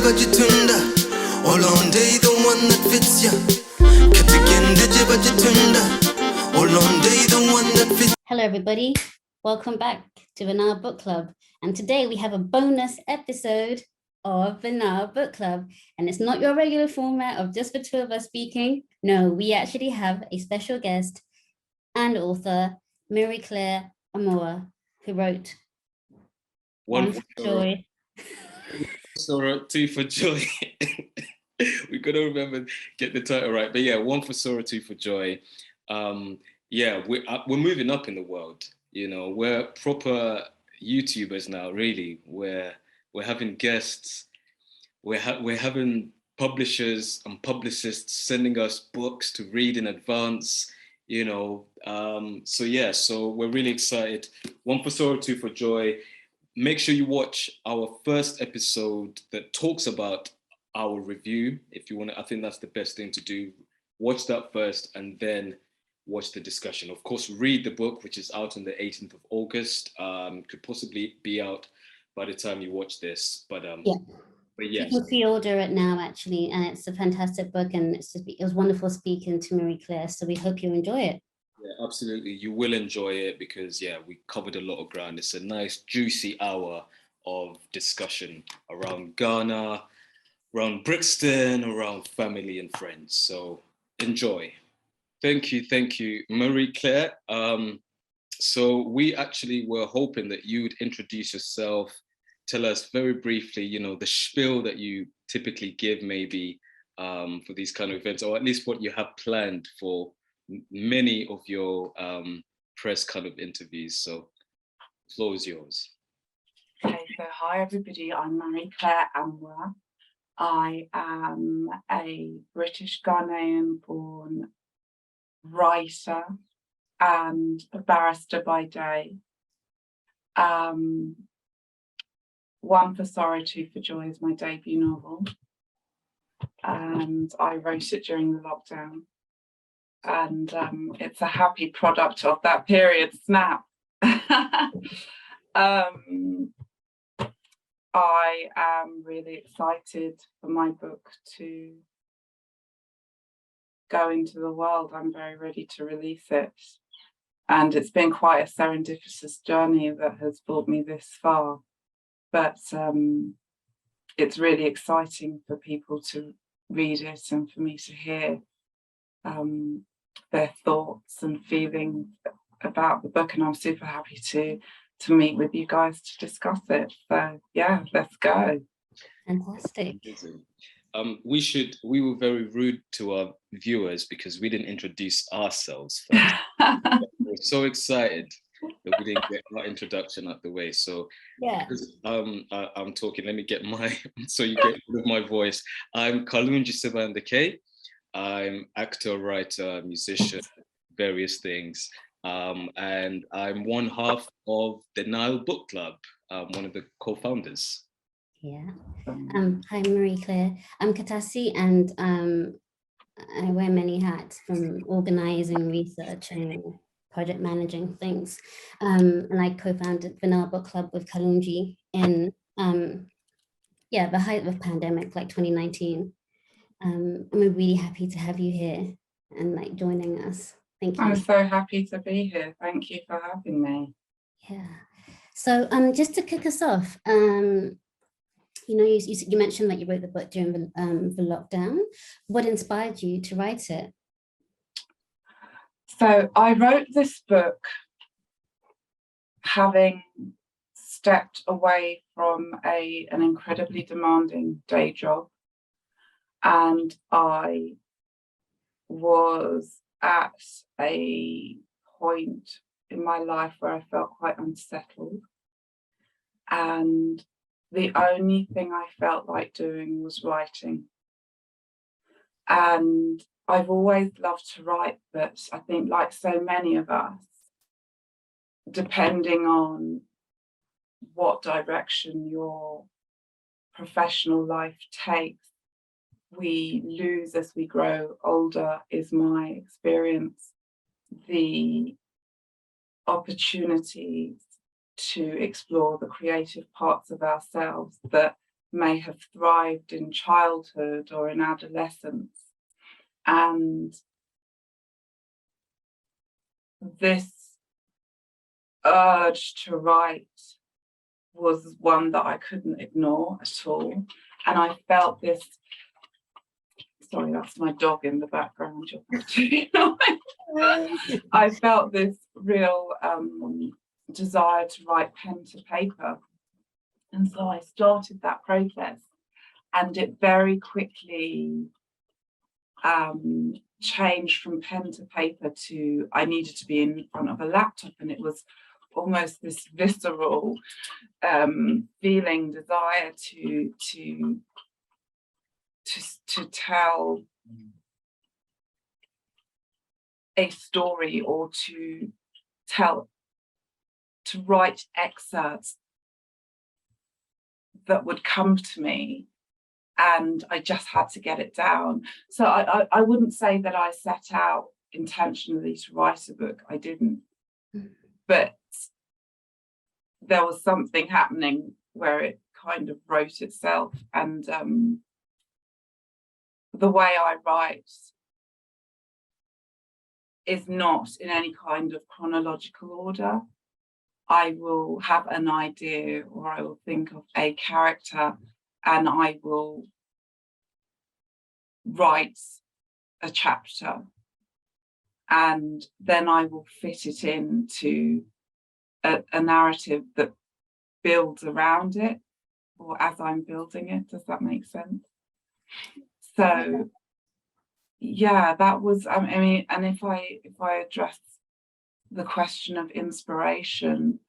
bajitunda. Olonde the one that fits ya. Katigende bajitunda. Olonde the one that fits. Hello everybody, welcome back to the Nile Book Club. And today we have a bonus episode of the Nile Book Club. And it's not your regular format of just the two of us speaking. No, we actually have a special guest and author, Marie-Claire Amuah, who wrote One for Joy. Sorrow, Two for Joy. We got to remember, get the title right. But yeah, One for Sorrow, Two for Joy. Yeah, we're moving up in the world. You know, we're proper YouTubers now. Really, we're having guests. We're having publishers and publicists sending us books to read in advance. You know, so we're really excited. One for Sorrow, Two for Joy. Make sure you watch our first episode that talks about our review. If you want to, I think that's the best thing to do. Watch that first and then watch the discussion. Of course, read the book, which is out on the 18th of August. Could possibly be out by the time you watch this. But yes. You can pre-order it now, actually, and it's a fantastic book, and it was wonderful speaking to Marie-Claire, so we hope you enjoy it. Yeah, absolutely. You will enjoy it because, yeah, we covered a lot of ground. It's a nice, juicy hour of discussion around Ghana, around Brixton, around family and friends. So enjoy. Thank you, Marie-Claire. So we actually were hoping that you would introduce yourself, tell us very briefly, you know, the spiel that you typically give maybe for these kind of events, or at least what you have planned for many of your press kind of interviews. So the floor is yours. Okay, so hi everybody, I'm Marie-Claire Amuah. I am a British Ghanaian born writer and a barrister by day. One for Sorrow, Two for Joy is my debut novel, and I wrote it during the lockdown, and it's a happy product of that period. Snap. I am really excited for my book to go into the world. I'm very ready to release it. And it's been quite a serendipitous journey that has brought me this far. But it's really exciting for people to read it and for me to hear their thoughts and feelings about the book. And I'm super happy to meet with you guys to discuss it. So yeah, let's go. Fantastic. We were very rude to our viewers because we didn't introduce ourselves first. We're so excited that we didn't get our introduction out the way. So yeah, I'm talking, let me get so you get rid of my voice. I'm Kalungi Ssebandeke. I'm actor, writer, musician, various things. And I'm one half of the Nile Book Club, one of the co-founders. Yeah. Hi, Marie-Claire. I'm Katasi, and I wear many hats, from organizing, research, and project managing things. And I co-founded the Nile Book Club with Kalungi in the height of the pandemic, like 2019. And we're really happy to have you here and joining us. Thank you. I'm so happy to be here. Thank you for having me. Yeah. So just to kick us off, you know, you mentioned that you wrote the book during the lockdown. What inspired you to write it? So I wrote this book having stepped away from an incredibly demanding day job, and I was at a point in my life where I felt quite unsettled, and the only thing I felt like doing was writing. And I've always loved to write, but I think, like so many of us, depending on what direction your professional life takes, we lose as we grow older, is my experience, the opportunities to explore the creative parts of ourselves that may have thrived in childhood or in adolescence. And this urge to write was one that I couldn't ignore at all. And I felt this, sorry, that's my dog in the background. I felt this real desire to write pen to paper. And so I started that process, and it very quickly changed from pen to paper to I needed to be in front of a laptop, and it was almost this visceral feeling, desire to tell a story, or to write excerpts that would come to me, and I just had to get it down. So I wouldn't say that I set out intentionally to write a book. I didn't, but there was something happening where it kind of wrote itself. And the way I write is not in any kind of chronological order. I will have an idea, or I will think of a character, and I will write a chapter, and then I will fit it into a narrative that builds around it, or as I'm building it. Does that make sense? So yeah, that was, I mean, and if I address the question of inspiration,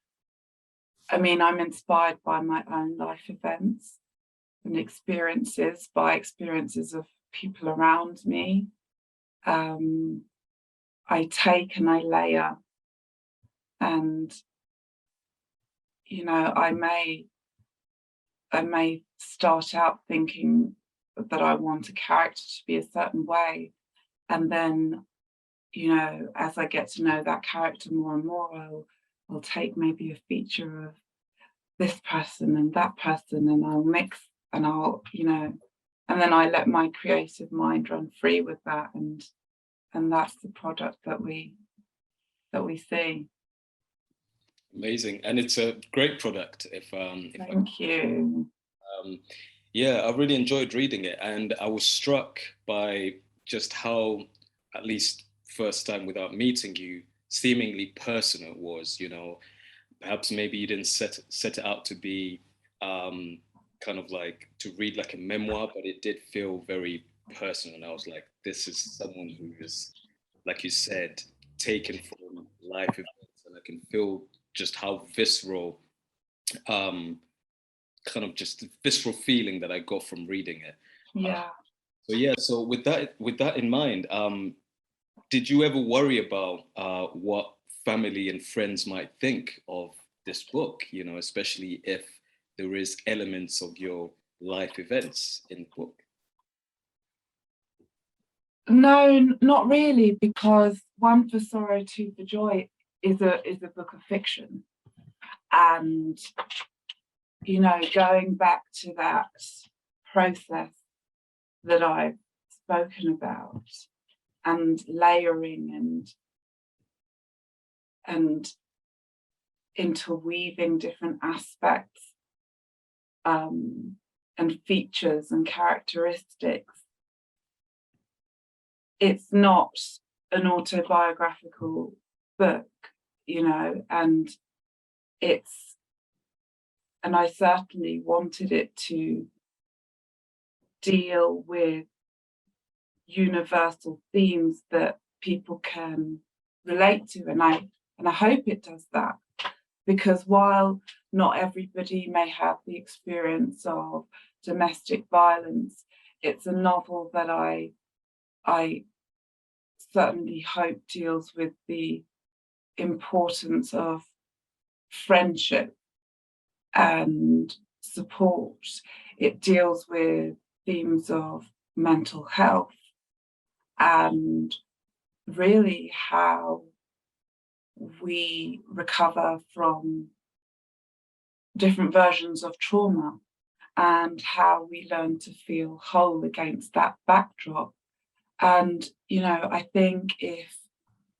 I mean, I'm inspired by my own life events and experiences, by experiences of people around me. I take and I layer, and you know, I may start out thinking that I want a character to be a certain way, and then, you know, as I get to know that character more and more, I'll take maybe a feature of this person and that person, and I'll mix, and I'll, you know, and then I let my creative mind run free with that, and that's the product that we see. Amazing, and it's a great product. Thank you. Yeah, I really enjoyed reading it, and I was struck by just how, at least first time without meeting you, seemingly personal it was. You know, perhaps maybe you didn't set it out to be kind of like to read like a memoir, but it did feel very personal, and I was like, this is someone who is, like you said, taken from life events, and I can feel just how visceral, kind of just the visceral feeling that I got from reading it. Yeah. So yeah, so with that in mind, did you ever worry about what family and friends might think of this book? You know, especially if there is elements of your life events in the book. No, not really, because One for Sorrow, Two for Joy is a book of fiction. And, you know, going back to that process that I've spoken about, and layering and interweaving different aspects and features and characteristics, it's not an autobiographical book, you know, and I certainly wanted it to deal with universal themes that people can relate to, and I hope it does that, because while not everybody may have the experience of domestic violence, it's a novel that I certainly hope deals with the importance of friendship and support. It deals with themes of mental health and really how we recover from different versions of trauma, and how we learn to feel whole against that backdrop. And, you know, I think if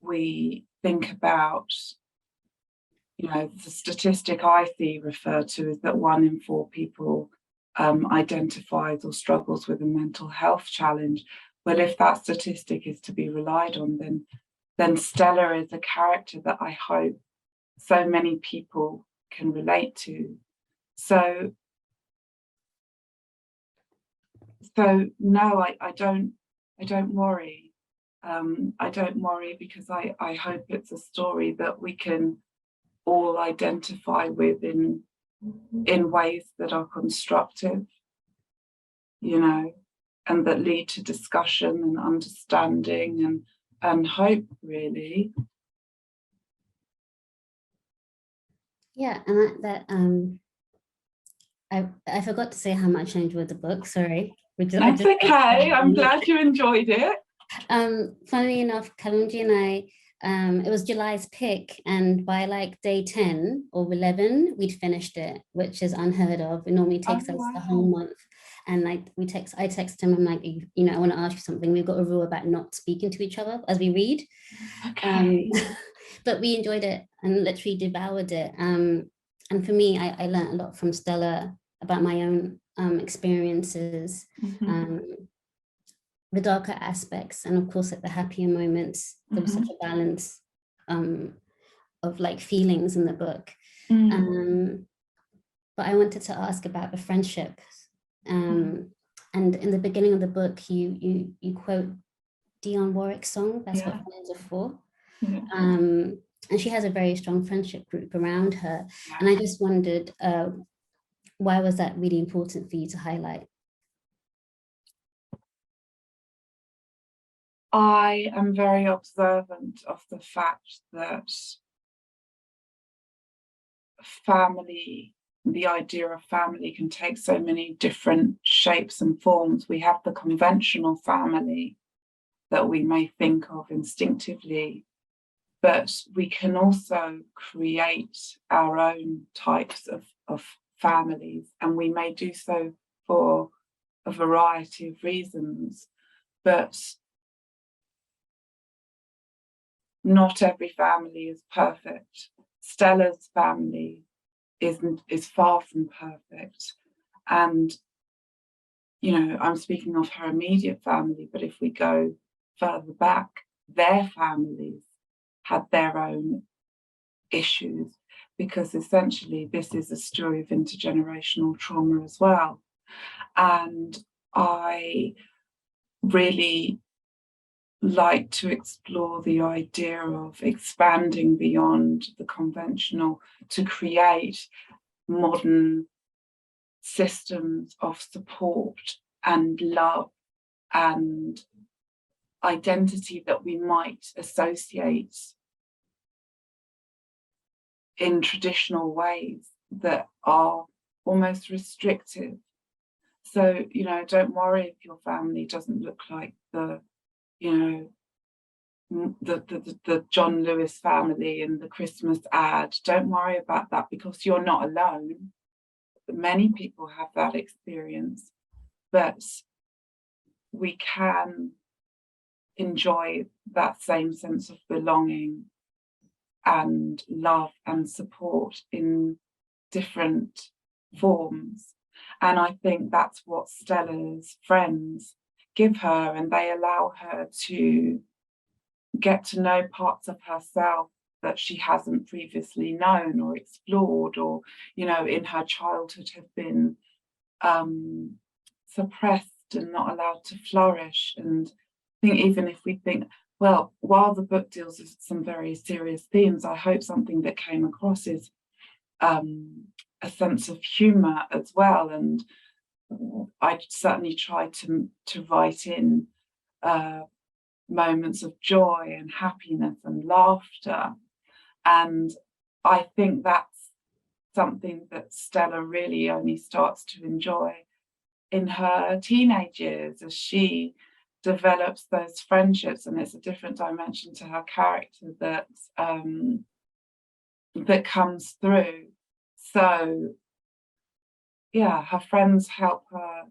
we think about, you know, the statistic I see referred to is that 1 in 4 people identifies or struggles with a mental health challenge. Well, if that statistic is to be relied on, then Stella is a character that I hope so many people can relate to. So no, I don't worry. I don't worry because I hope it's a story that we can all identify with in ways that are constructive, you know, and that lead to discussion and understanding and hope, really. Yeah, and I forgot to say how much I enjoyed the book. Sorry. That's okay. I'm glad you enjoyed it. Funnily enough, Kalungi and I, it was July's pick, and by like day 10 or 11, we'd finished it, which is unheard of. It normally takes us the whole month. And like I text him, I'm like, you know, I want to ask you something. We've got a rule about not speaking to each other as we read. Okay. But we enjoyed it and literally devoured it. And for me, I learned a lot from Stella about my own experiences, the darker aspects, and of course at the happier moments. There was such a balance of like feelings in the book. But I wanted to ask about the friendship. And in the beginning of the book, you quote Dionne Warwick's song, That's What Friends Are For. And she has a very strong friendship group around her. And I just wondered, why was that really important for you to highlight? I am very observant of the fact that family, the idea of family can take so many different shapes and forms. We have the conventional family that we may think of instinctively, but we can also create our own types of families, and we may do so for a variety of reasons, but not every family is perfect. Stella's family is far from perfect. And, you know, I'm speaking of her immediate family, but if we go further back, their families had their own issues, because essentially this is a story of intergenerational trauma as well. And I really like to explore the idea of expanding beyond the conventional to create modern systems of support and love and identity that we might associate in traditional ways that are almost restrictive. So, you know, don't worry if your family doesn't look like the, you know, the John Lewis family in the Christmas ad. Don't worry about that, because you're not alone. Many people have that experience, but we can enjoy that same sense of belonging and love and support in different forms. And I think that's what Stella's friends give her, and they allow her to get to know parts of herself that she hasn't previously known or explored, or, you know, in her childhood have been suppressed and not allowed to flourish. And I think even if we think, well, while the book deals with some very serious themes, I hope something that came across is a sense of humour as well. And I certainly try to write in moments of joy and happiness and laughter. And I think that's something that Stella really only starts to enjoy in her teenage years, as she develops those friendships, and it's a different dimension to her character that that comes through. So her friends help her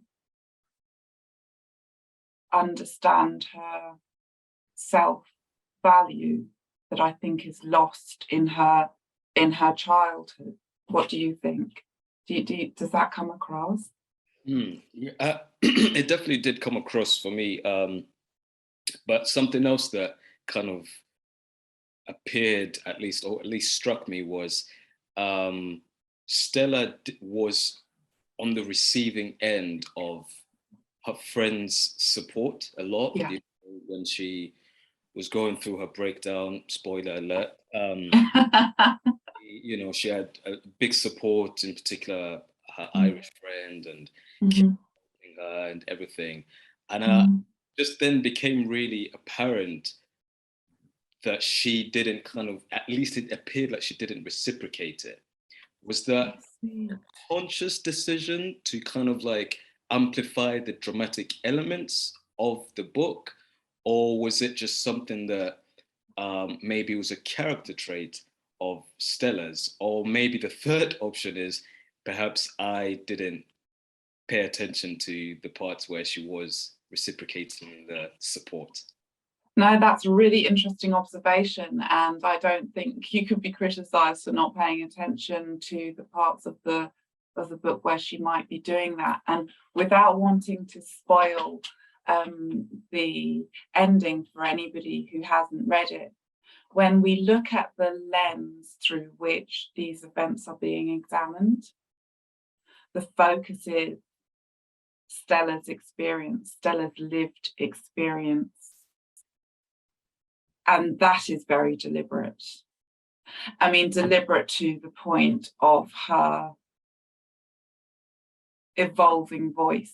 understand her self-value that I think is lost in her childhood. What do you think? Does that come across? It definitely did come across for me. But something else that kind of appeared, at least, or at least struck me, was Stella was on the receiving end of her friends' support a lot. Yeah. You know, when she was going through her breakdown, spoiler alert, you know, she had a big support, in particular her Irish friend, and her and everything. And just then became really apparent that she didn't kind of, at least it appeared like she didn't reciprocate it. Was that a conscious decision to kind of like amplify the dramatic elements of the book? Or was it just something that maybe was a character trait of Stella's? Or maybe the third option is perhaps I didn't pay attention to the parts where she was reciprocating the support. No, that's a really interesting observation, and I don't think you could be criticised for not paying attention to the parts of the book where she might be doing that. And without wanting to spoil the ending for anybody who hasn't read it, when we look at the lens through which these events are being examined, the focus is Stella's experience, Stella's lived experience. And that is very deliberate. I mean, deliberate to the point of her evolving voice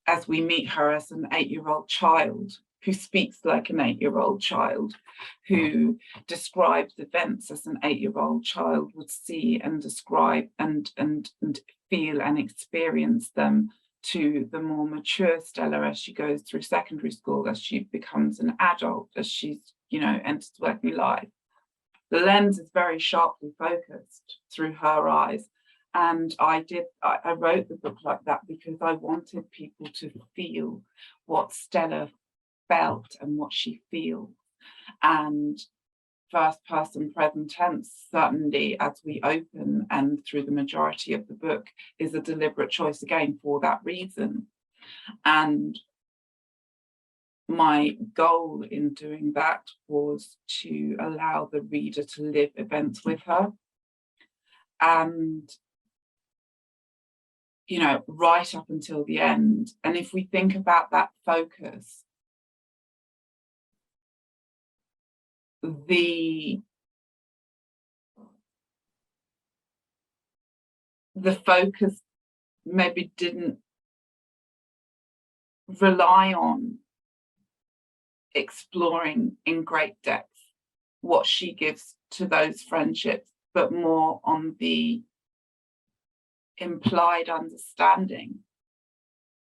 as we meet her as an 8-year-old child who speaks like an 8-year-old child, who describes events as an 8-year-old child would see and describe and feel and experience them, to the more mature Stella as she goes through secondary school, as she becomes an adult, as she's, you know, enters working life. The lens is very sharply focused through her eyes. And I wrote the book like that because I wanted people to feel what Stella felt and what she feels. And first person present tense, certainly as we open and through the majority of the book, is a deliberate choice again for that reason. And my goal in doing that was to allow the reader to live events with her. And, you know, right up until the end. And if we think about that focus, the focus maybe didn't rely on exploring in great depth what she gives to those friendships, but more on the implied understanding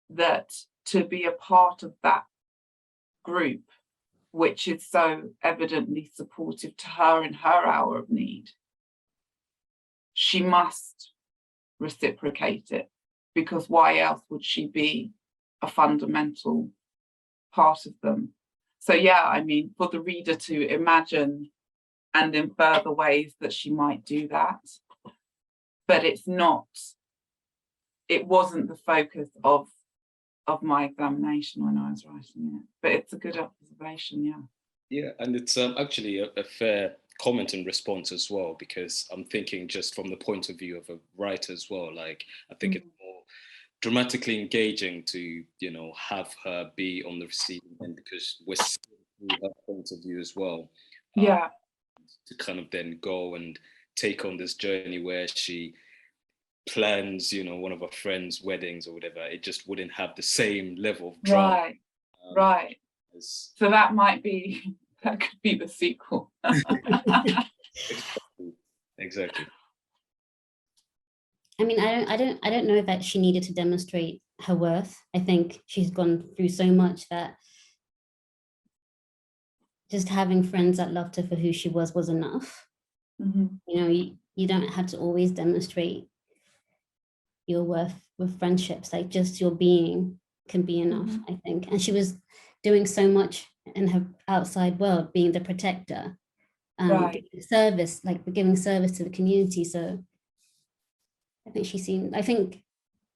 that to be a part of that group, which is so evidently supportive to her in her hour of need, she must reciprocate it, because why else would she be a fundamental part of them? So yeah, I mean, for the reader to imagine and infer the ways that she might do that, but it wasn't the focus of my examination when I was writing it. But it's a good observation, yeah. Yeah, and it's actually a fair comment and response as well, because I'm thinking just from the point of view of a writer as well, like I think it's more dramatically engaging to, you know, have her be on the receiving end, because we're seeing through her point of view as well. Yeah. To kind of then go and take on this journey where she plans, you know, one of her friends' weddings or whatever. It just wouldn't have the same level of drama. Right, right. So that could be the sequel. Exactly. I mean, I don't know that she needed to demonstrate her worth. I think she's gone through so much that just having friends that loved her for who she was enough. You know, you don't have to always demonstrate your worth with friendships. Like just your being can be enough, I think. And she was doing so much in her outside world, being the protector, giving service, like giving service to the community. So I think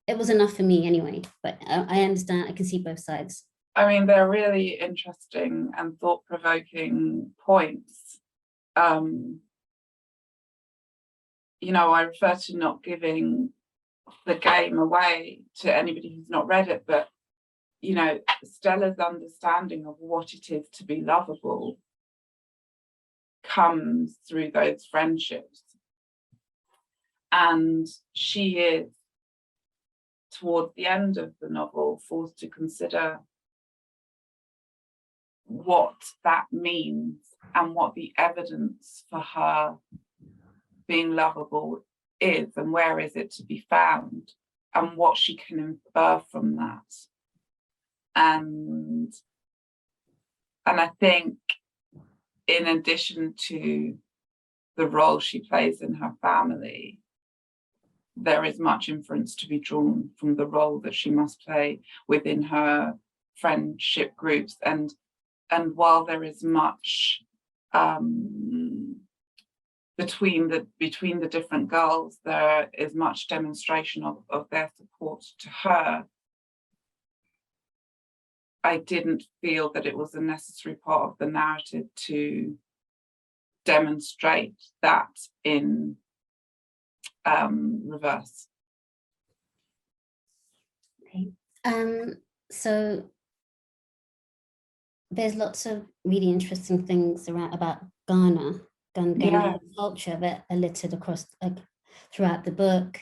it was enough for me anyway, but I understand, I can see both sides. I mean, they're really interesting and thought-provoking points. You know, I refer to not giving the game away to anybody who's not read it, but, you know, Stella's understanding of what it is to be lovable comes through those friendships. And she is, towards the end of the novel, forced to consider what that means and what the evidence for her being lovable is, and where is it to be found, and what she can infer from that. And I think, in addition to the role she plays in her family, there is much inference to be drawn from the role that she must play within her friendship groups. And while there is much between the different girls, there is much demonstration of their support to her. I didn't feel that it was a necessary part of the narrative to demonstrate that in reverse. Okay. So there's lots of really interesting things about Ghana culture that are littered across throughout the book.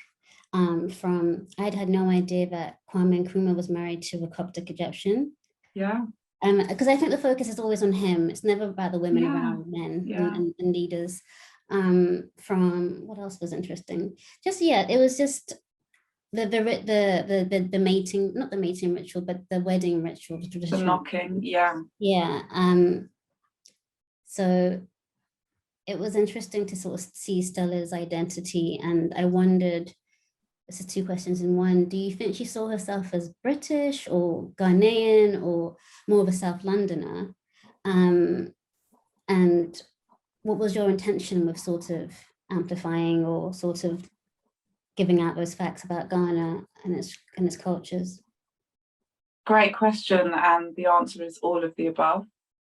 From I'd had no idea that Kwame Nkrumah was married to a Coptic Egyptian. Yeah. Because I think the focus is always on him. It's never about the women around men and leaders. From what else was interesting? It was just the mating, not the mating ritual, but the wedding ritual, the tradition. The knocking, So it was interesting to sort of see Stella's identity, and I wondered, this is two questions in one, do you think she saw herself as British or Ghanaian or more of a South Londoner? And what was your intention with sort of amplifying or sort of giving out those facts about Ghana and its cultures? Great question, and the answer is all of the above.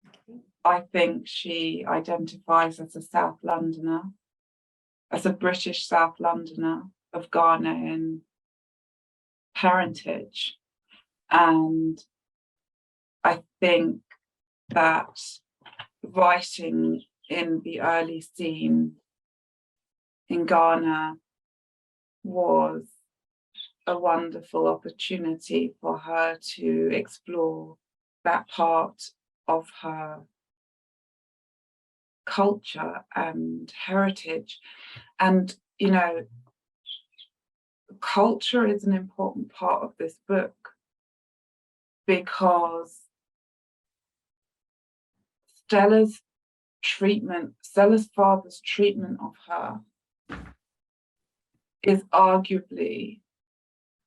Okay. I think she identifies as a South Londoner, as a British South Londoner of Ghanaian parentage. And I think that writing in the early scene in Ghana was a wonderful opportunity for her to explore that part of her culture and heritage. And, you know, culture is an important part of this book because Stella's father's treatment of her is arguably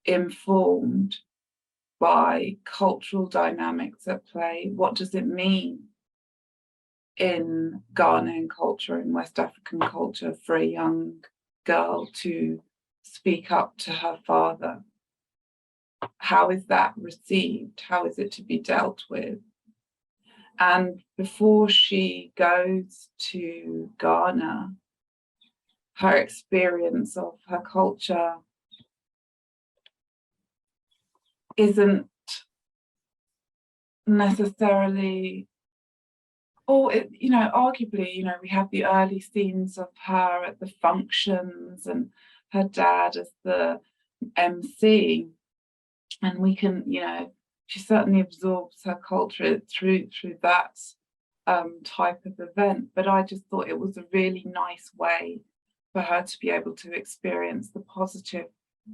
informed by cultural dynamics at play. What does it mean in Ghanaian culture, in West African culture, for a young girl to speak up to her father? How is that received? How is it to be dealt with? And before she goes to Ghana, her experience of her culture isn't necessarily, arguably, we have the early scenes of her at the functions and her dad as the MC, and we can, she certainly absorbs her culture through that type of event. But I just thought it was a really nice way for her to be able to experience the positive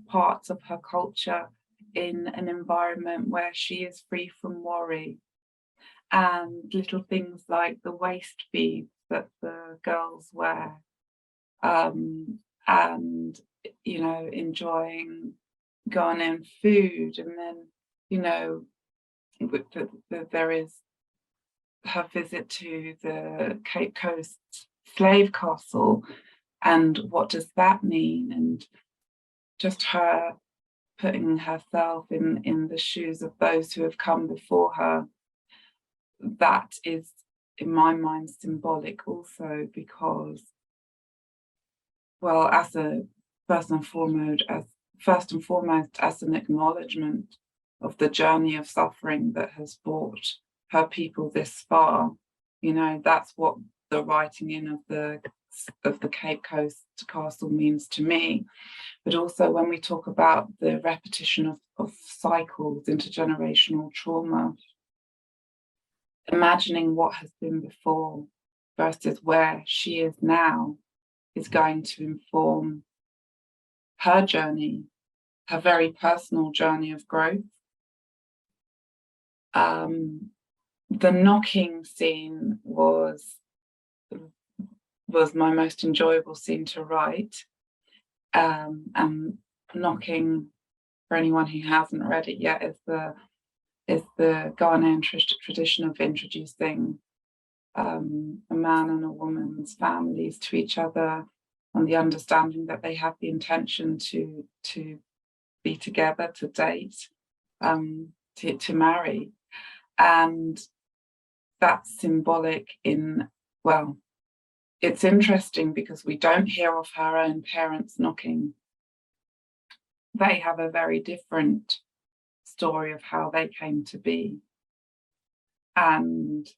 parts of her culture in an environment where she is free from worry. And little things like the waist beads that the girls wear, and enjoying Ghanaian food, and then, you know, there is her visit to the Cape Coast slave castle, and what does that mean, and just her putting herself in the shoes of those who have come before her. That is, in my mind, symbolic also, because, well, as a first and foremost as an acknowledgement of the journey of suffering that has brought her people this far. You know, that's what the writing in of the Cape Coast castle means to me. But also when we talk about the repetition of cycles, intergenerational trauma, imagining what has been before versus where she is now is going to inform her journey, her very personal journey of growth. The knocking scene was my most enjoyable scene to write. And knocking, for anyone who hasn't read it yet, is the Ghanaian tradition of introducing a man and a woman's families to each other, on the understanding that they have the intention to be together, to date, to marry. And that's symbolic in, well, it's interesting because we don't hear of her own parents knocking. They have a very different story of how they came to be. And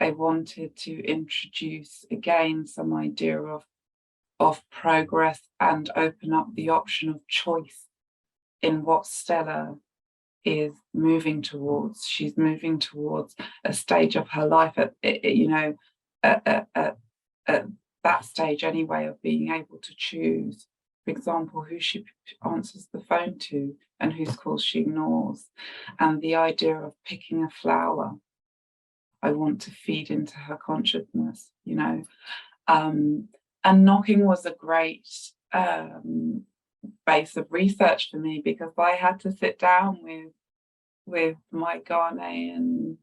they wanted to introduce again some idea of progress and open up the option of choice in what Stella is moving towards. She's moving towards a stage of her life at that stage anyway, of being able to choose, for example, who she answers the phone to and whose calls she ignores. And the idea of picking a flower I want to feed into her consciousness, you know. And knocking was a great base of research for me, because I had to sit down with my Ghanaian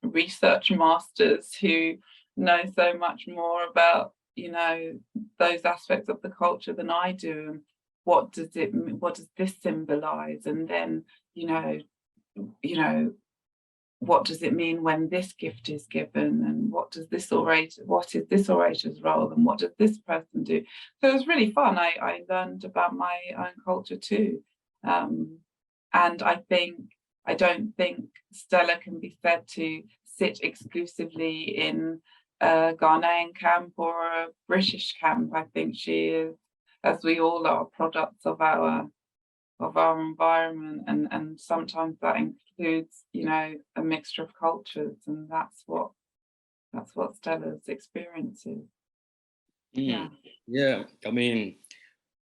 research masters who know so much more about, you know, those aspects of the culture than I do. And what does this symbolize? And then, you know, what does it mean when this gift is given, and what is this orator's role, and what does this person do? So it was really fun. I learned about my own culture too. And I don't think Stella can be said to sit exclusively in a Ghanaian camp or a British camp. I think she is, as we all are, products of our environment, and sometimes that includes, you know, a mixture of cultures, and that's what Stella's experience is. Yeah, I mean,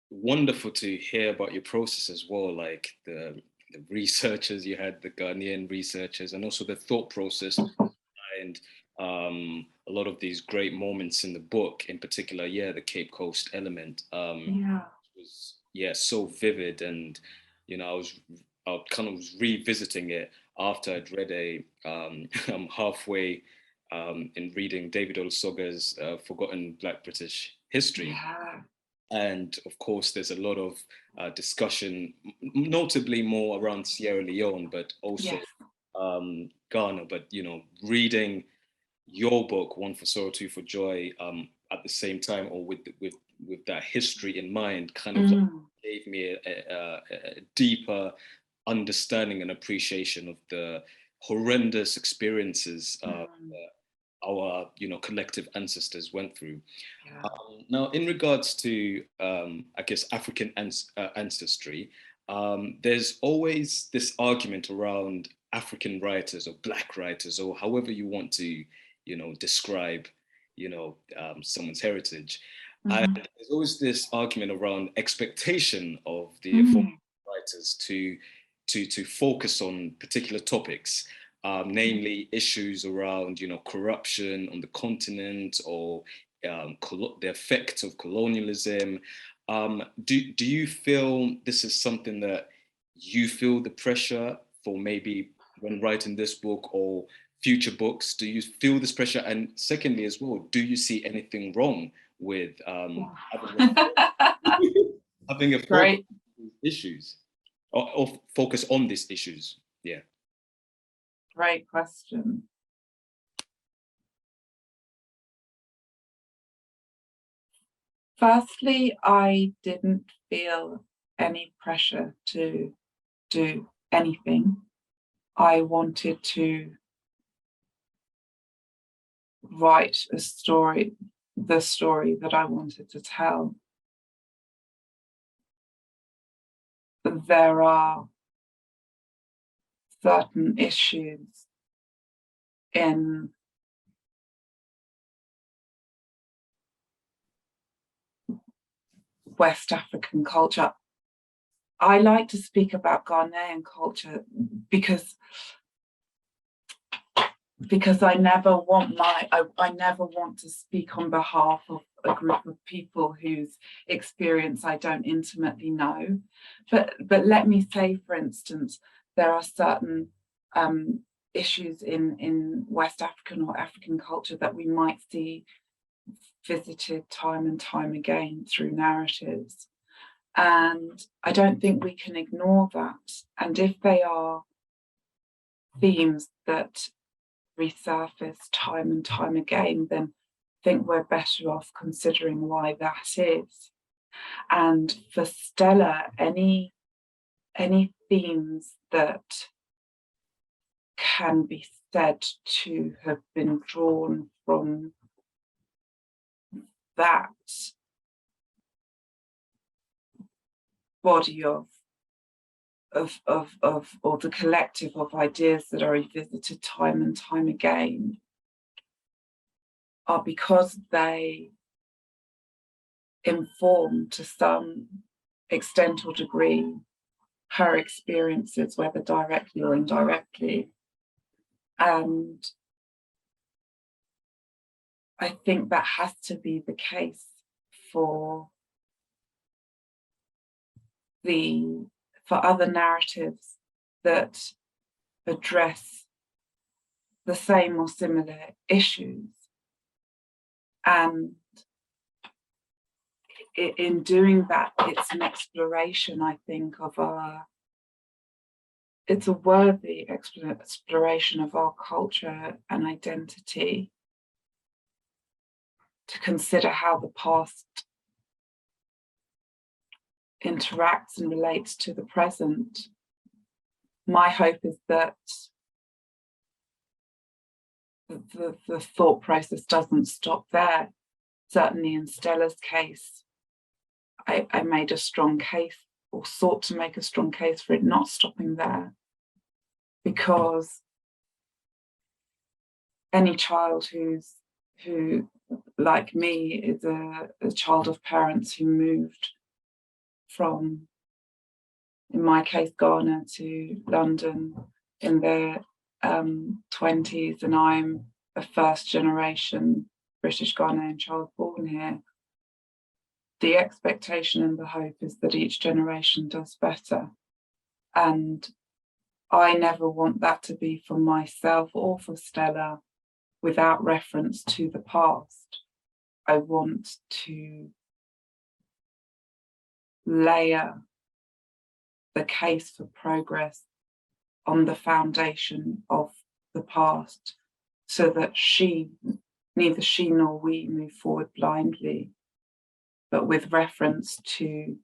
wonderful to hear about your process as well, like the researchers you had, the Ghanaian researchers, and also the thought process behind a lot of these great moments in the book, in particular, the Cape Coast element was so vivid. And you know, I kind of was revisiting it after I'd read I'm halfway in reading David Olusoga's Forgotten Black British History. And of course, there's a lot of discussion, notably more around Sierra Leone, but also Ghana. But you know, reading your book, One for Sorrow, Two for Joy, at the same time, or with that history in mind, kind of gave me a deeper understanding and appreciation of the horrendous experiences our collective ancestors went through. Now, in regards to I guess African ancestry, there's always this argument around African writers or Black writers, or however you want to describe someone's heritage. And there's always this argument around expectation of the writers to focus on particular topics, namely issues around corruption on the continent, or the effects of colonialism. Do you feel this is something that you feel the pressure for, maybe when writing this book or future books? Do you feel this pressure? And secondly, as well, do you see anything wrong with having a focus Great. on these issues, or focus on these issues? Yeah. Great question. Firstly, I didn't feel any pressure to do anything. I wanted to write a story, the story that I wanted to tell. There are certain issues in West African culture. I like to speak about Ghanaian culture because I never want I never want to speak on behalf of a group of people whose experience I don't intimately know. But let me say, for instance, there are certain issues in West African or African culture that we might see visited time and time again through narratives. And I don't think we can ignore that. And if they are themes that resurface time and time again, then I think we're better off considering why that is. And for Stella, any themes that can be said to have been drawn from that body of or the collective of ideas that are revisited time and time again are because they inform to some extent or degree her experiences, whether directly or indirectly. And I think that has to be the case for other narratives that address the same or similar issues. And in doing that, it's an exploration, I think, it's a worthy exploration of our culture and identity, to consider how the past interacts and relates to the present. My hope is that the thought process doesn't stop there. Certainly in Stella's case, I made a strong case, or sought to make a strong case for it not stopping there, because any child who like me is a child of parents who moved from, in my case, Ghana to London in their 20s, and I'm a first generation British Ghanaian child born here. The expectation and the hope is that each generation does better. And I never want that to be for myself or for Stella without reference to the past. I want to layer the case for progress on the foundation of the past, so that neither she nor we move forward blindly, but with reference to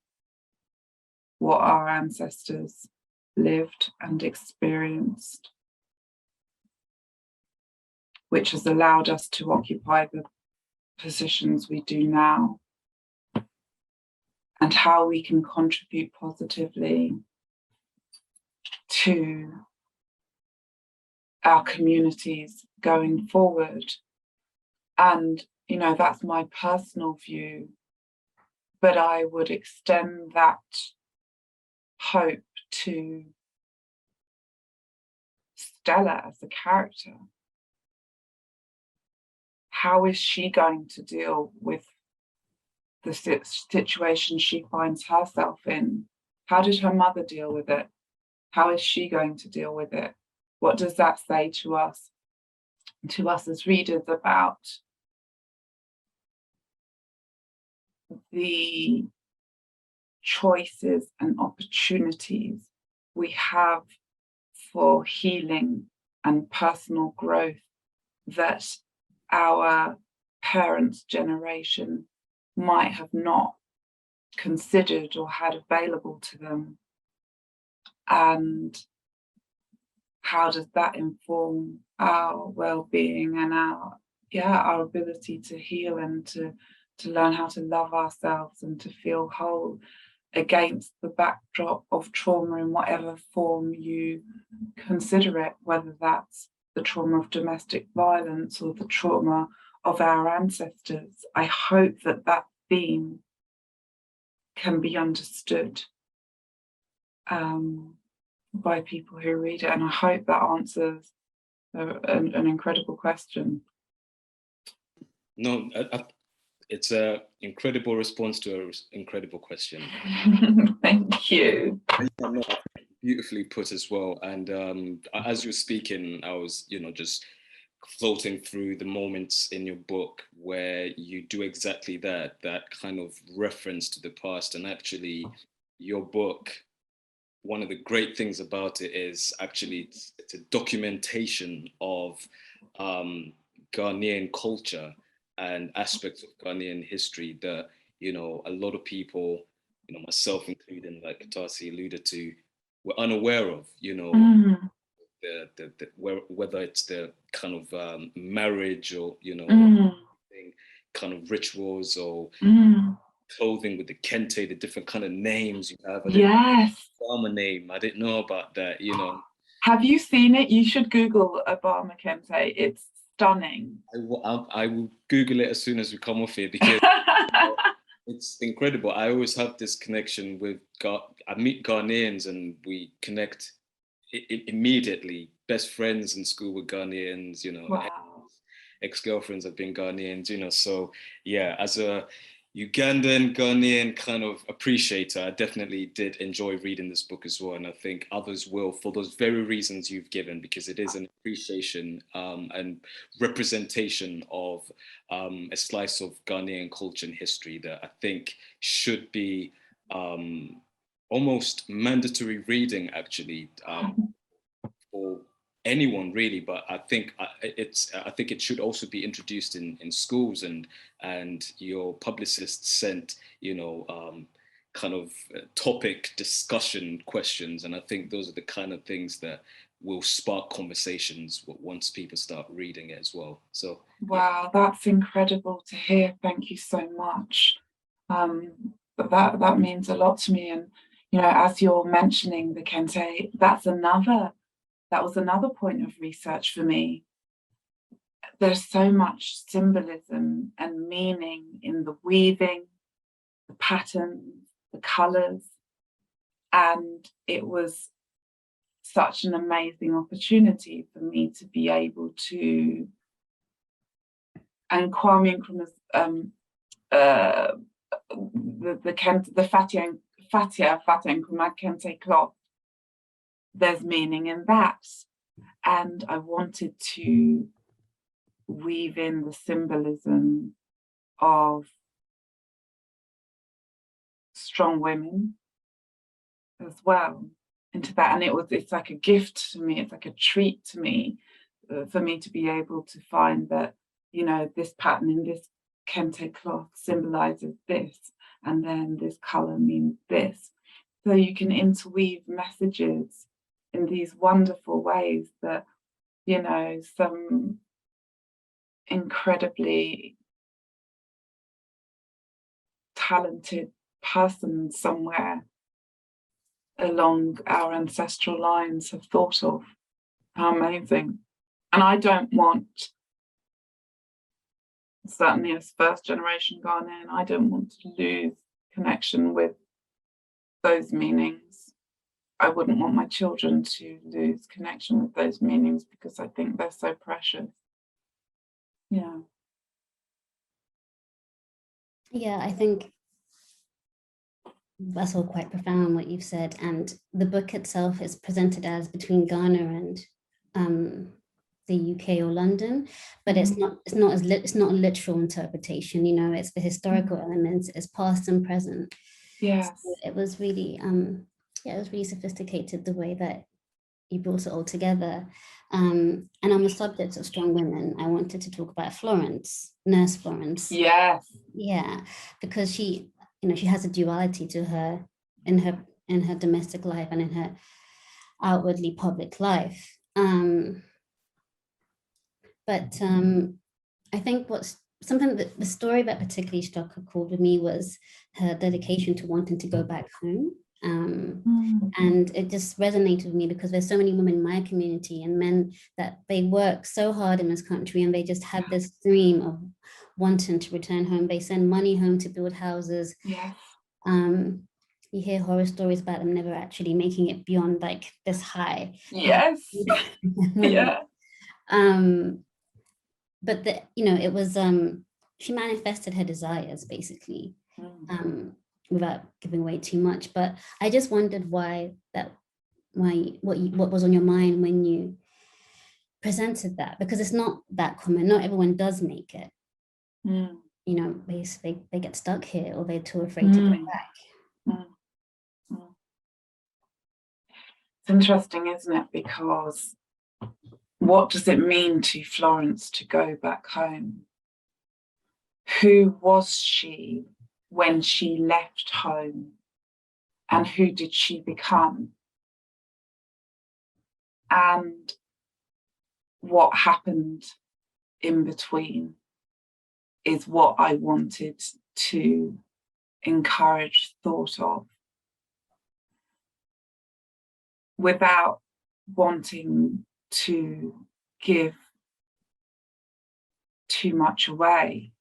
what our ancestors lived and experienced, which has allowed us to occupy the positions we do now, and how we can contribute positively to our communities going forward. And, you know, that's my personal view, but I would extend that hope to Stella as a character. How is she going to deal with the situation she finds herself in. How did her mother deal with it? How is she going to deal with it? What does that say to us as readers, about the choices and opportunities we have for healing and personal growth that our parents' generation might have not considered or had available to them? And how does that inform our well-being and our ability to heal and to learn how to love ourselves and to feel whole against the backdrop of trauma in whatever form you consider it, whether that's the trauma of domestic violence or the trauma of our ancestors? I hope that that theme can be understood by people who read it, and I hope that answers an incredible question. No, it's an incredible response to an incredible question. Thank you. Beautifully put as well. And as you were speaking, I was, just floating through the moments in your book where you do exactly that kind of reference to the past. And actually, your book, one of the great things about it is actually it's a documentation of Ghanaian culture and aspects of Ghanaian history that, a lot of people, myself including, like Katasi alluded to, were unaware of, whether it's the kind of marriage or, kind of rituals or clothing with the kente, the different kind of names you have. Yes. Obama name, I didn't know about that, Have you seen it? You should Google Obama kente. It's stunning. I will Google it as soon as we come off here, because it's incredible. I always have this connection with I meet Ghanaians and we connect immediately. Best friends in school were Ghanaians, Wow. Ex-girlfriends have been Ghanaians, so yeah, as a Ugandan, Ghanaian kind of appreciator, I definitely did enjoy reading this book as well. And I think others will, for those very reasons you've given, because it is an appreciation and representation of a slice of Ghanaian culture and history that I think should be almost mandatory reading, actually, for anyone really, but I think it should also be introduced in schools, and your publicist sent kind of topic discussion questions, and I think those are the kind of things that will spark conversations once people start reading it as well. So wow, that's incredible to hear. Thank you so much. But that means a lot to me, and as you're mentioning the kente, that was another point of research for me. There's so much symbolism and meaning in the weaving, the patterns, the colours, and it was such an amazing opportunity for me to be able to, and Kwame Nkrumah's the Fatia Nkrumah Kente cloth, there's meaning in that. And I wanted to weave in the symbolism of strong women as well into that. And it's like a gift to me, it's like a treat to me, for me to be able to find that, this pattern in this kente cloth symbolizes this, and then this color means this. So you can interweave messages in these wonderful ways that, some incredibly talented person somewhere along our ancestral lines have thought of. How amazing. And I don't want, certainly as first generation Ghanaian, I don't want to lose connection with those meanings. I wouldn't want my children to lose connection with those meanings, because I think they're so precious. Yeah. Yeah, I think that's all quite profound what you've said. And the book itself is presented as between Ghana and the UK or London, but it's not it's not a literal interpretation, you know, it's the historical elements, it's past and present. Yes. So it was really yeah, it was really sophisticated the way that you brought it all together. And on the subject of strong women, I wanted to talk about Florence, Nurse Florence. Yes. Yeah, because she, you know, she has a duality to her in her domestic life and in her outwardly public life. But I think what's something that the story that particularly struck a chord with me was her dedication to wanting to go back home. And it just resonated with me because there's so many women in my community and men that they work so hard in this country and they just have this dream of wanting to return home. They send money home to build houses. Yes. You hear horror stories about them never actually making it beyond like this high. Yes. Yeah. But the, you know, it was she manifested her desires basically, without giving away too much. But I just wondered what was on your mind when you presented that, because it's not that common. Not everyone does make it. You know, they get stuck here or they're too afraid to go back. It's interesting, isn't it? Because what does it mean to Florence to go back home? Who was she when she left home? And who did she become? And what happened in between is what I wanted to encourage thought of, without wanting to give too much away.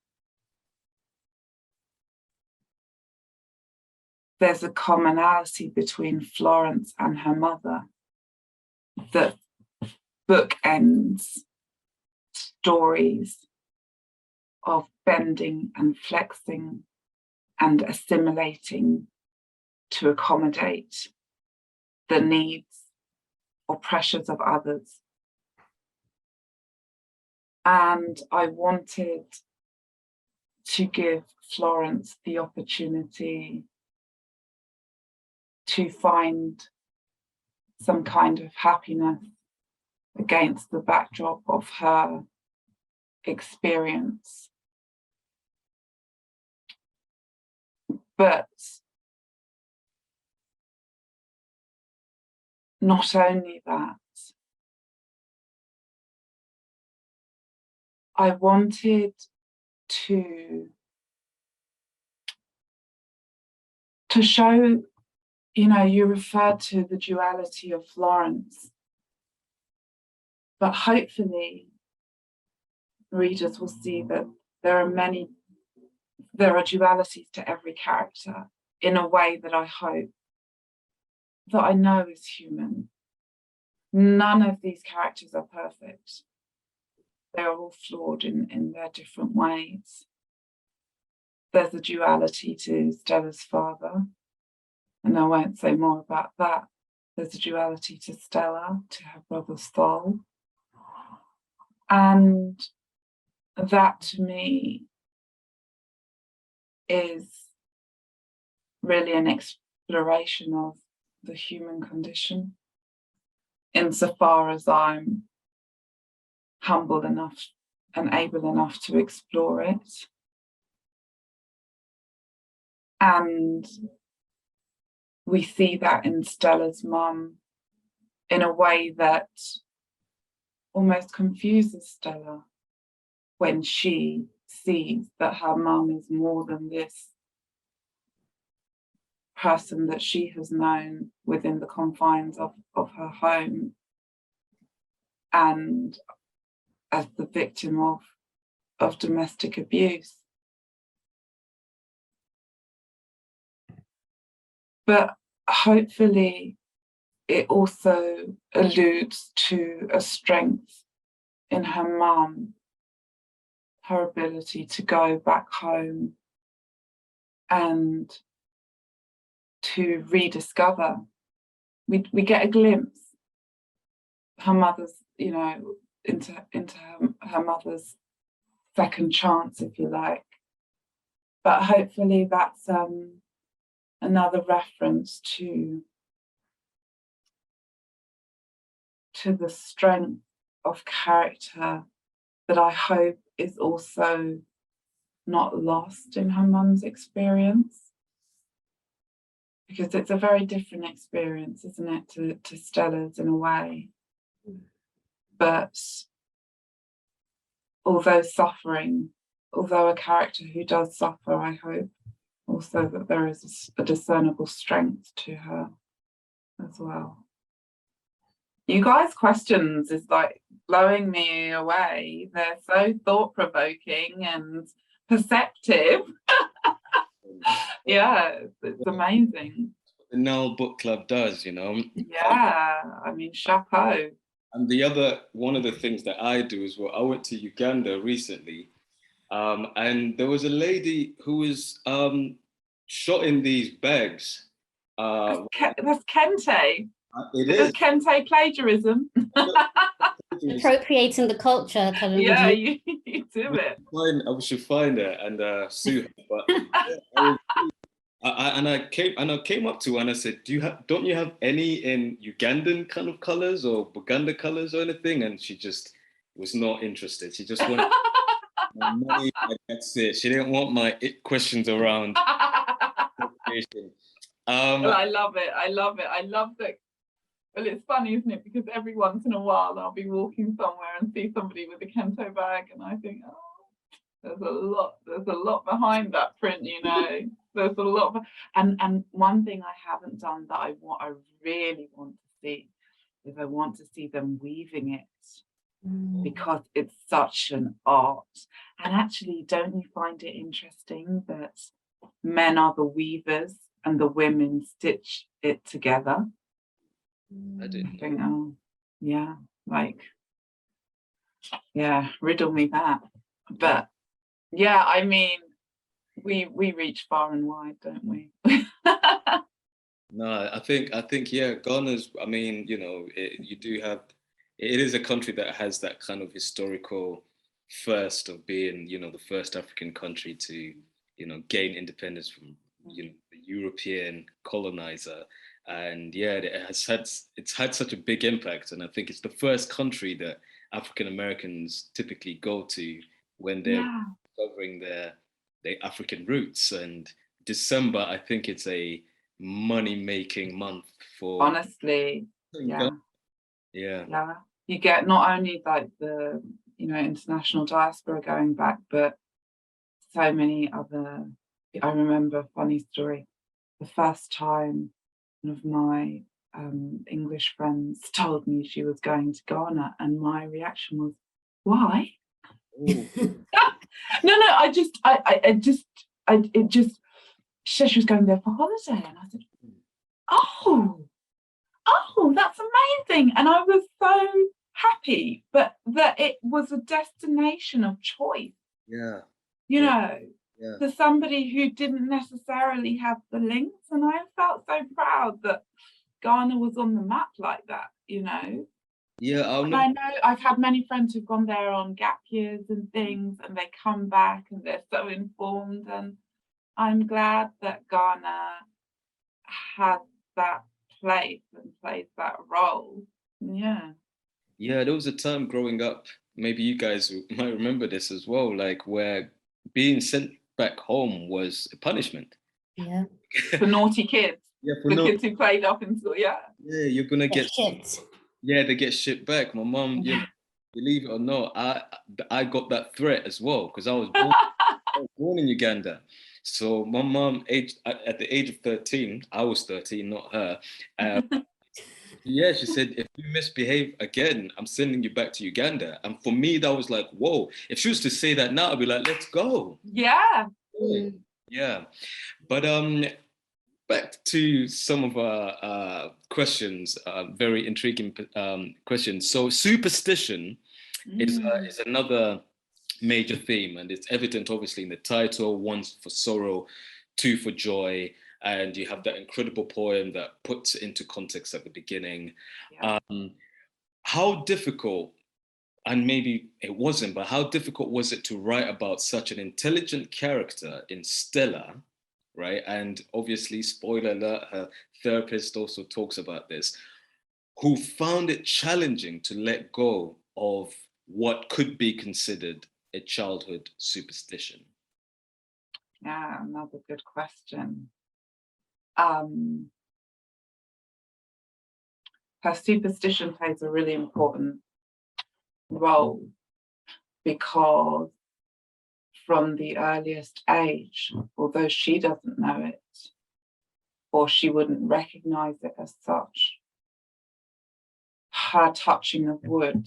There's a commonality between Florence and her mother that bookends stories of bending and flexing and assimilating to accommodate the needs or pressures of others. And I wanted to give Florence the opportunity to find some kind of happiness against the backdrop of her experience. But not only that, I wanted to show, you know, you referred to the duality of Florence, but hopefully readers will see that there are dualities to every character in a way that I hope, that I know is human. None of these characters are perfect. They are all flawed in their different ways. There's a duality to Stella's father, and I won't say more about that. There's a duality to Stella, to her brother Sol. And that to me is really an exploration of the human condition, insofar as I'm humble enough and able enough to explore it. And we see that in Stella's mum in a way that almost confuses Stella when she sees that her mum is more than this person that she has known within the confines of her home, and as the victim of domestic abuse. But hopefully it also alludes to a strength in her mum, her ability to go back home and to rediscover. We get a glimpse, her mother's, you know, into her mother's second chance, if you like. But hopefully that's another reference to the strength of character that I hope is also not lost in her mum's experience. Because it's a very different experience, isn't it, to Stella's in a way. But although a character who does suffer, I hope also that there is a discernible strength to her as well. You guys' questions is like blowing me away. They're so thought-provoking and perceptive. Yeah, it's amazing. The Nile Book Club does, you know. Yeah, I mean, chapeau. And one of the things that I do as well, I went to Uganda recently, and there was a lady who was shot in these bags. That's Kente. It Is is. Kente plagiarism? Appropriating the culture, Kalungi. Yeah, you do it. I should find her and sue her. But I came up to her and I said, don't you have any in Ugandan kind of colors or Buganda colors or anything? And she just was not interested. She just wanted my money. That's it. She didn't want my questions around. Well, I love it. I love that. Well, it's funny, isn't it? Because every once in a while I'll be walking somewhere and see somebody with a Kento bag, and I think, oh, there's a lot behind that print, you know. There's a lot, and one thing I haven't done that I really want to see is I want to see them weaving it, because it's such an art. And actually, don't you find it interesting that men are the weavers and the women stitch it together? I didn't think, oh, yeah, like, yeah, riddle me that. But yeah, I mean, we reach far and wide, don't we? No, I think, yeah, Ghana's, I mean, you know, it is a country that has that kind of historical first of being, you know, the first African country to, you know, gain independence from, you know, the European colonizer. And yeah, it's had such a big impact. And I think it's the first country that African Americans typically go to when they're discovering their African roots. And December, I think it's a money-making month for, honestly. Yeah. You get not only like the, you know, international diaspora going back, but so many other. I remember a funny story. The first time one of my English friends told me she was going to Ghana, and my reaction was, why? No, she said she was going there for holiday, and I said, oh, that's amazing. And I was so happy, but that it was a destination of choice. Yeah. You know, for somebody who didn't necessarily have the links. And I felt so proud that Ghana was on the map like that, you know. Yeah, and I know I've had many friends who've gone there on gap years and things, and they come back and they're so informed. And I'm glad that Ghana had that place and played that role. Yeah. Yeah, there was a time growing up, maybe you guys might remember this as well, like where being sent back home was a punishment. Yeah. For naughty kids. Yeah, for kids who played up in school. Yeah. Yeah, you're gonna get shipped. Yeah, they get shipped back. My mom, you know, believe it or not, I got that threat as well because I was born in Uganda. So my mom, at the age of 13, I was 13, not her. Yeah, she said, if you misbehave again, I'm sending you back to Uganda. And for me, that was like, whoa. If she was to say that now, I'd be like, let's go. Yeah. Yeah. But back to some of our questions, very intriguing questions. So superstition is another major theme, and it's evident obviously in the title, one for sorrow, Two for Joy, and you have that incredible poem that puts it into context at the beginning. Yeah. How difficult, and maybe it wasn't, but how difficult was it to write about such an intelligent character in Stella, right? And obviously, spoiler alert, her therapist also talks about this, who found it challenging to let go of what could be considered a childhood superstition? Yeah, another good question. Her superstition plays a really important role because from the earliest age, although she doesn't know it, or she wouldn't recognize it as such, her touching of wood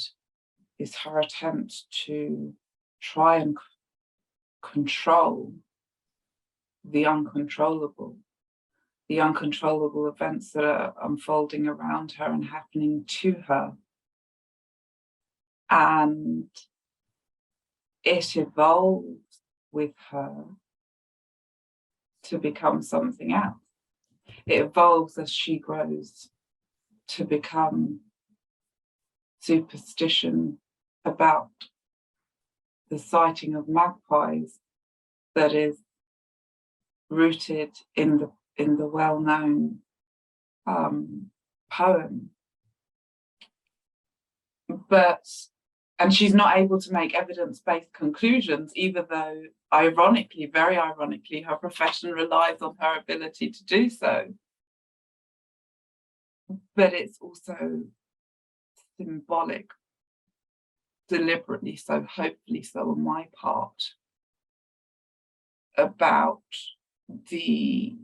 is her attempt to try and control the uncontrollable events that are unfolding around her and happening to her. And it evolves with her to become something else. It evolves as she grows to become superstition about the sighting of magpies that is rooted in the well-known poem. And she's not able to make evidence-based conclusions, even though, ironically, very ironically, her profession relies on her ability to do so. But it's also symbolic, deliberately so, hopefully so on my part, about the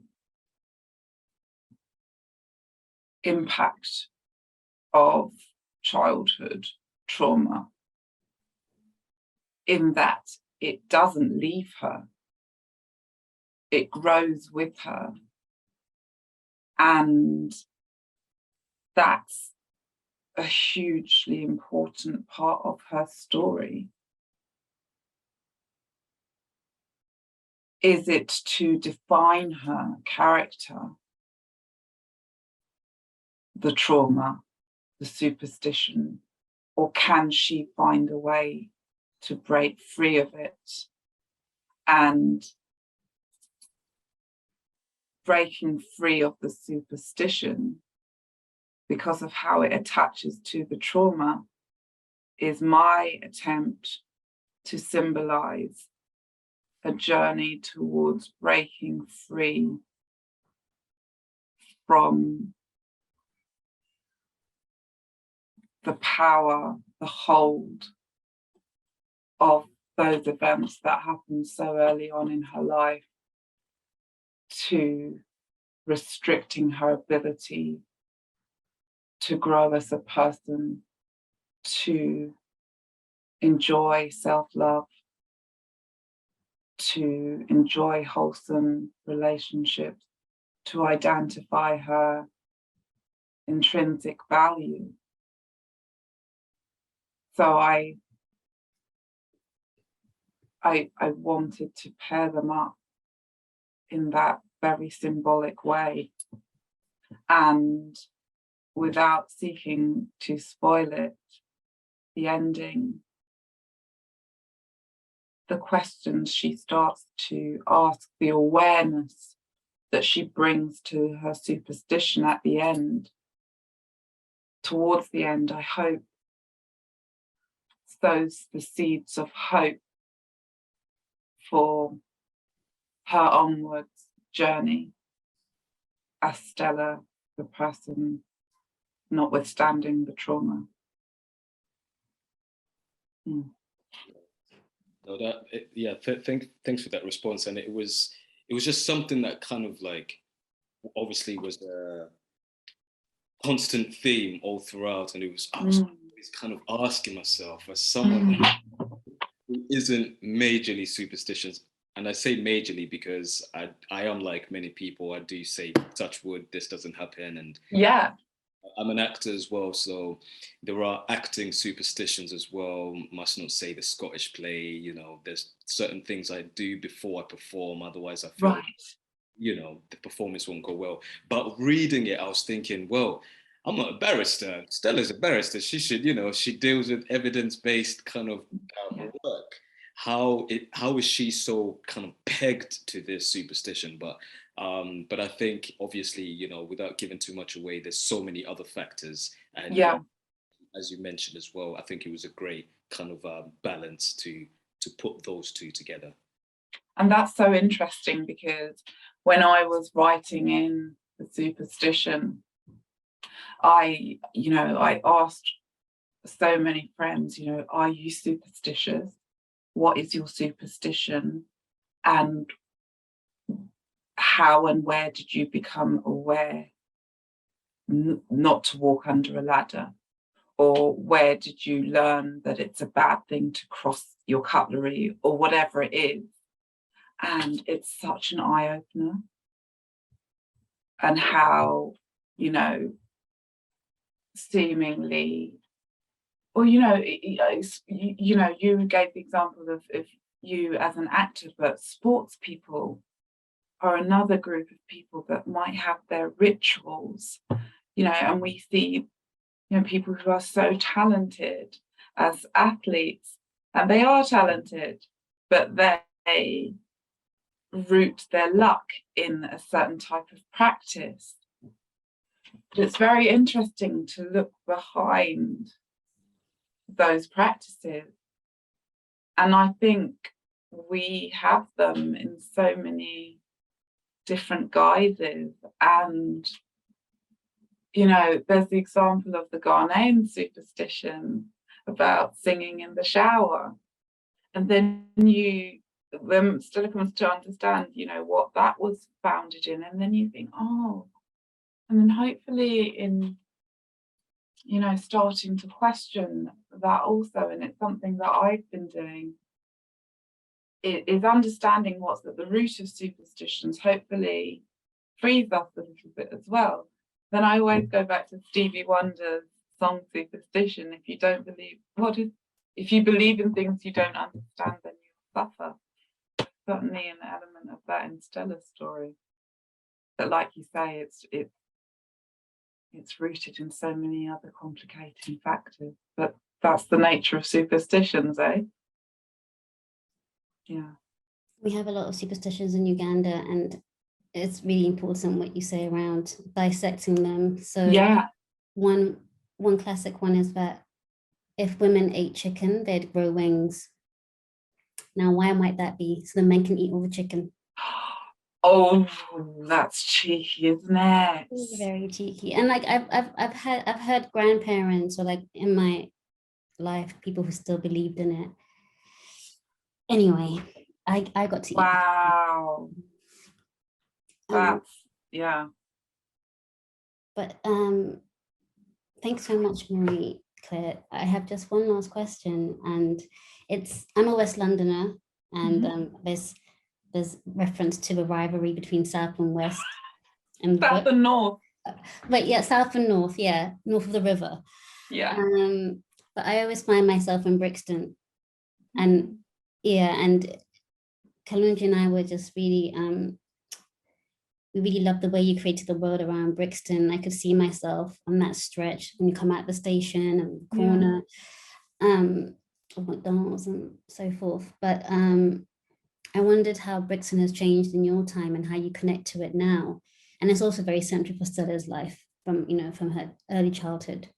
impact of childhood trauma, in that it doesn't leave her, it grows with her. And that's a hugely important part of her story. Is it to define her character, the trauma, the superstition, or can she find a way to break free of it? And breaking free of the superstition, because of how it attaches to the trauma, is my attempt to symbolize a journey towards breaking free from the power, the hold of those events that happened so early on in her life, to restricting her ability to grow as a person, to enjoy self-love, to enjoy wholesome relationships, to identify her intrinsic value. So I wanted to pair them up in that very symbolic way. And without seeking to spoil it, the ending, the questions she starts to ask, the awareness that she brings to her superstition at the end, towards the end, I hope, sows the seeds of hope for her onwards journey as Stella, the person, notwithstanding the trauma. No, thanks for that response. And it was just something that kind of like, obviously was a constant theme all throughout. And I was always kind of asking myself, as someone who isn't majorly superstitious, and I say majorly because I am like many people, I do say, touch wood, this doesn't happen. And yeah, I'm an actor as well, so there are acting superstitions as well. Must not say the Scottish play, there's certain things I do before I perform, otherwise I feel you know, the performance won't go well. But reading it, I was thinking, well, I'm not a barrister. Stella's a barrister. She should, you know, she deals with evidence-based kind of work. How is she so kind of pegged to this superstition? But I think obviously, you know, without giving too much away, there's so many other factors. And as you mentioned as well, I think it was a great kind of balance to put those two together. And that's so interesting, because when I was writing in the superstition, I asked so many friends, you know, are you superstitious? What is your superstition? And how and where did you become aware not to walk under a ladder? Or where did you learn that it's a bad thing to cross your cutlery, or whatever it is? And it's such an eye-opener. And how, you know, seemingly, or, you know, you gave the example of you as an actor, but sports people are another group of people that might have their rituals, you know, and we see, you know, people who are so talented as athletes, and they are talented, but they root their luck in a certain type of practice. But it's very interesting to look behind those practices. And I think we have them in so many different guises. And, you know, there's the example of the Ghanaian superstition about singing in the shower. And then when Stella comes to understand, you know, what that was founded in, and then you think, oh, and then hopefully in, you know, starting to question that also, and it's something that I've been doing, is understanding what's at the root of superstitions, hopefully frees us a little bit as well. Then I always go back to Stevie Wonder's song Superstition. If you believe in things you don't understand, then you'll suffer. Certainly an element of that in Stella's story. But like you say, it's rooted in so many other complicating factors. But that's the nature of superstitions, eh? Yeah. We have a lot of superstitions in Uganda, and it's really important what you say around dissecting them. So yeah, one classic one is that if women ate chicken, they'd grow wings. Now, why might that be? So the men can eat all the chicken. Oh, that's cheeky, isn't it? It's very cheeky. And like I've heard grandparents, or like in my life, people who still believed in it. Anyway, I got to eat. Wow. That's yeah. But thanks so much, Marie-Claire. I have just one last question, and I'm a West Londoner, and there's reference to the rivalry between South and West. And South and North. Wait, yeah, South and North, yeah, north of the river. Yeah. But I always find myself in Brixton, and and Kalungi and I were just really we really loved the way you created the world around Brixton. I could see myself on that stretch when you come out the station and the corner of McDonald's and so forth. But I wondered how Brixton has changed in your time and how you connect to it now. And it's also very central for Stella's life from her early childhood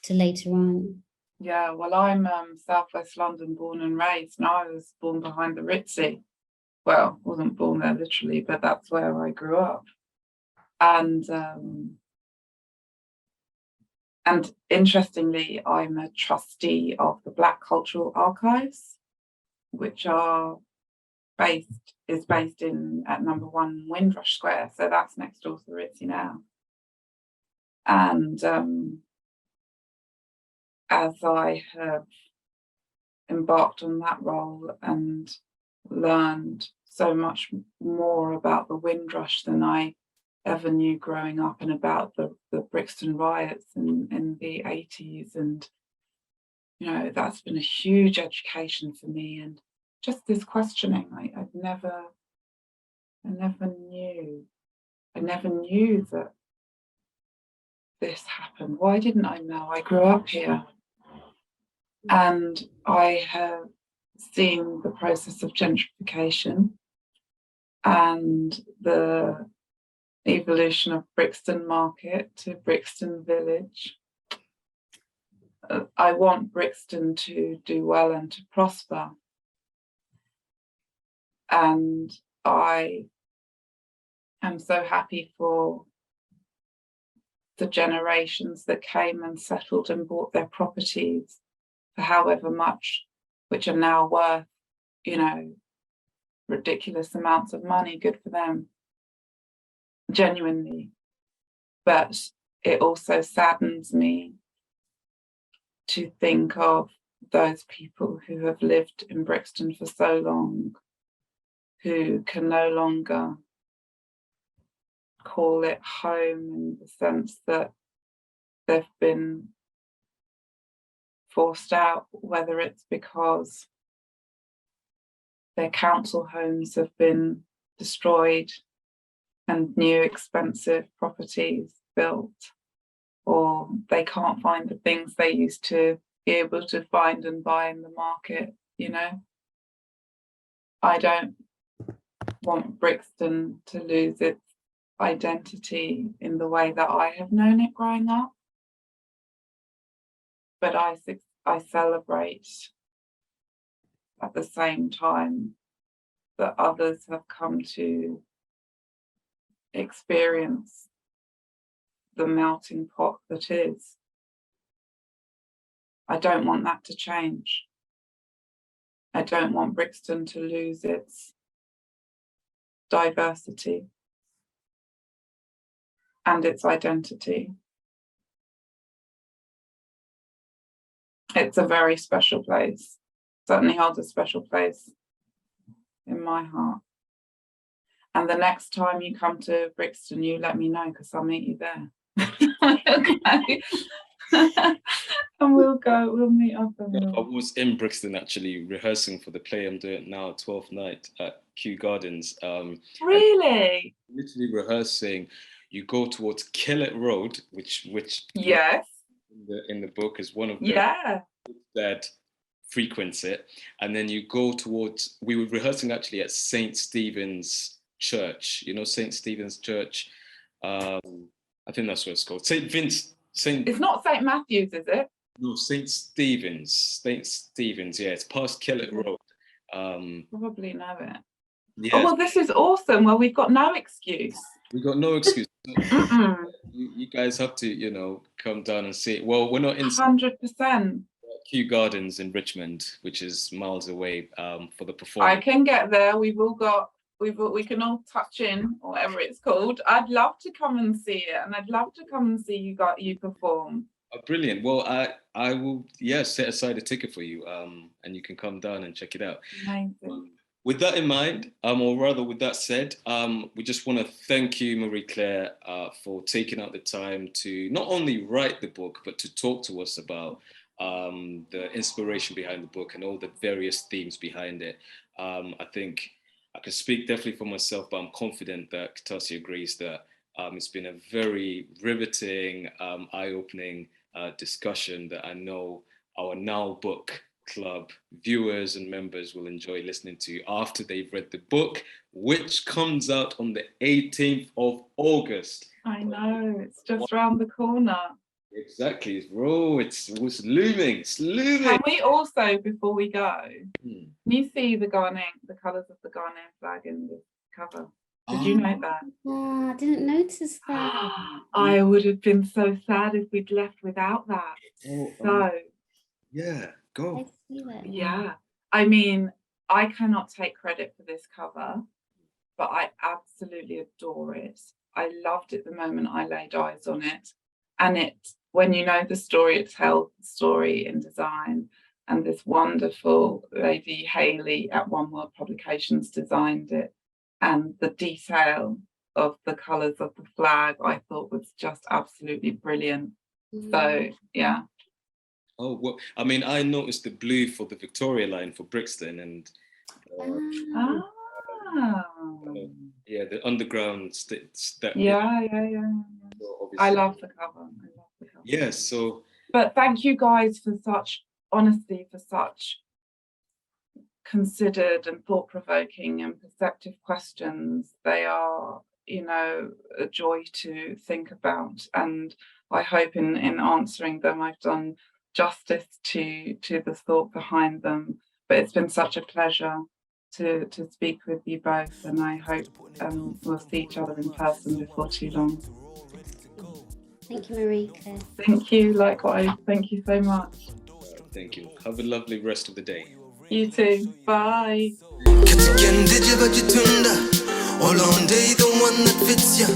to later on. Yeah, well, I'm Southwest London born and raised, and I was born behind the Ritzy. Well, wasn't born there literally, but that's where I grew up. And interestingly, I'm a trustee of the Black Cultural Archives, which is based at number 1 Windrush Square. So that's next door to the Ritzy now. And as I have embarked on that role and learned so much more about the Windrush than I ever knew growing up, and about the Brixton riots in the 80s, and that's been a huge education for me. And just this questioning, I've never I never knew that this happened. Why didn't I know? I grew up here, and I have seen the process of gentrification and the evolution of Brixton Market to Brixton Village. I want Brixton to do well and to prosper. And I am so happy for the generations that came and settled and bought their properties for however much, which are now worth, you know, ridiculous amounts of money. Good for them, genuinely. But it also saddens me to think of those people who have lived in Brixton for so long, who can no longer call it home, in the sense that they've been forced out, whether it's because their council homes have been destroyed and new expensive properties built, or they can't find the things they used to be able to find and buy in the market, you know. I don't want Brixton to lose its identity in the way that I have known it growing up, but I celebrate at the same time that others have come to experience the melting pot that is. I don't want that to change. I don't want Brixton to lose its diversity and its identity. It's a very special place. Certainly holds a special place in my heart. And the next time you come to Brixton, you let me know, because I'll meet you there. Okay. And we'll meet up. I was in Brixton actually rehearsing for the play I'm doing now, 12th night at Kew Gardens. Really? Literally rehearsing. You go towards Killet Road, which yes, in the book is one of the yeah that frequents it, and then you go towards. We were rehearsing actually at St. Stephen's Church. You know St. Stephen's Church. I think that's what it's called. St. Vince. It's not St. Matthew's, is it? No, St. Stephen's. St. Stephen's. Yeah, it's past Killet Road. Probably know it. Yeah. Oh well, this is awesome. Well, we've got no excuse. We got no excuse. You guys have to, you know, come down and see it. Well, we're not in 100%. Kew Gardens in Richmond, which is miles away for the performance. I can get there. We can all touch in, or whatever it's called. I'd love to come and see it, and I'd love to come and see you perform. Oh, brilliant. Well, I will, set aside a ticket for you, and you can come down and check it out. Amazing. With that in mind, or rather with that said, we just want to thank you, Marie-Claire, for taking out the time to not only write the book, but to talk to us about the inspiration behind the book and all the various themes behind it. I think I can speak definitely for myself, but I'm confident that Katasi agrees that it's been a very riveting, eye-opening discussion that I know our Now Book Club viewers and members will enjoy listening to after they've read the book, which comes out on the 18th of August. I know, it's just round the corner. Exactly, bro. It's looming. It's looming. Can we also, before we go, can you see the colours of the Ghanaian flag in the cover? Did you know that? I didn't notice that. I would have been so sad if we'd left without that. Yeah, go. I see that. Yeah. I mean, I cannot take credit for this cover, but I absolutely adore it. I loved it the moment I laid eyes on it. And when you know the story, it tells the story in design. And this wonderful lady, Hayley, at One World Publications designed it. And the detail of the colours of the flag, I thought was just absolutely brilliant. So, yeah. Oh, well, I mean, I noticed the blue for the Victoria line for Brixton, and Yeah, the underground states that. Yeah. So I love the cover. Yes, so. But thank you guys for such honesty, for such considered and thought-provoking and perceptive questions. They are, you know, a joy to think about, and I hope in answering them I've done justice to the thought behind them. But it's been such a pleasure to speak with you both, and I hope we'll see each other in person before too long. Thank you, Marie-Claire. Thank you, likewise. Thank you so much. Thank you. Have a lovely rest of the day. You too. Bye. Kironde and Kalungi Ssebandeke, the one that fits ya.